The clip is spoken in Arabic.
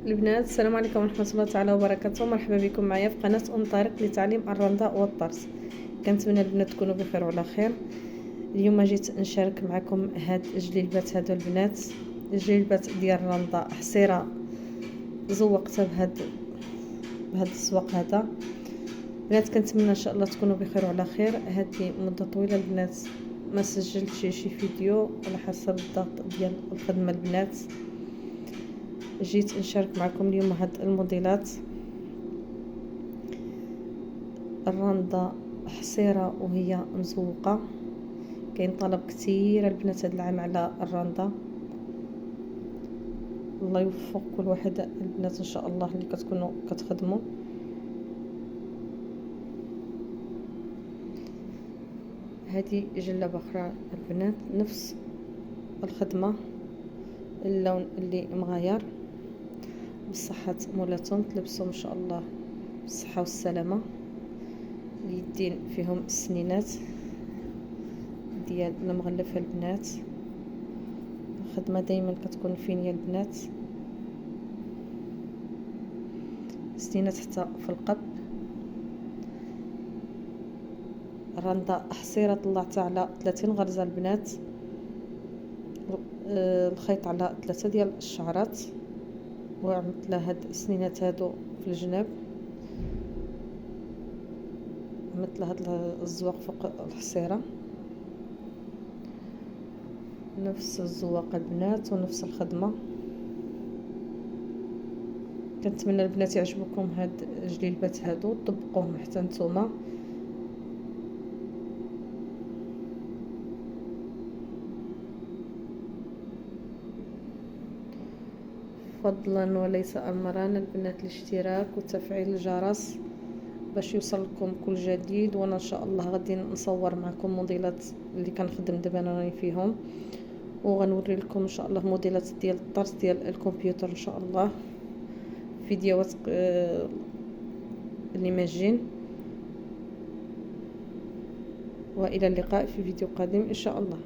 البنات، السلام عليكم ورحمه الله تعالى وبركاته. مرحبا بكم معايا في قناه طارق لتعليم الرندة والطرز. كنتمنى البنات تكونوا بخير وعلى خير. اليوم جيت نشارك معكم هاد الجليبات هادو البنات، الجليبات ديال الرندة حصيره زوقتها بهاد الزواق هذا. بنات كنتمنى ان شاء الله تكونوا بخير وعلى خير. هذه مده طويله البنات ما سجلتش شي فيديو على حسب الضغط ديال الخدمه البنات. جيت نشارك معكم اليوم هاد الموديلات. الرندة حصيرة وهي مزوقة، كاين طلب كتير البنات هاد العام على الرندة. الله يوفق كل واحد البنات ان شاء الله اللي كتكونوا كتخدموا. هذه جلابه اخرى البنات نفس الخدمه، اللون اللي مغاير. بالصحة مولاتهم تلبسوا ان شاء الله بالصحة والسلامة. اليدين فيهم السنينات ديال المغلفة البنات. الخدمة دايما كتكون فين يا البنات، سنينات حتى في القب. الرندة حصيرة طلعتها على 30 غرزة البنات. الخيط على 3 ديال الشعرات، وعملت لها هاد السنينات هادو في الجناب، عملت لها هاد الزواق فوق الحصيرة. نفس الزواق البنات ونفس الخدمة. كنتمنى البنات يعجبكم هاد الجليبات هادو، طبقوهم حتى نتوما. فضلا وليس امرا البنات الاشتراك وتفعيل الجرس باش يوصلكم كل جديد. وانا ان شاء الله غادي نصور معكم موديلات اللي كنخدم دابا انا راني فيهم، وغنوري لكم ان شاء الله موديلات ديال الطرز ديال الكمبيوتر ان شاء الله، فيديوهات اللي ماجين. والى اللقاء في فيديو قادم ان شاء الله.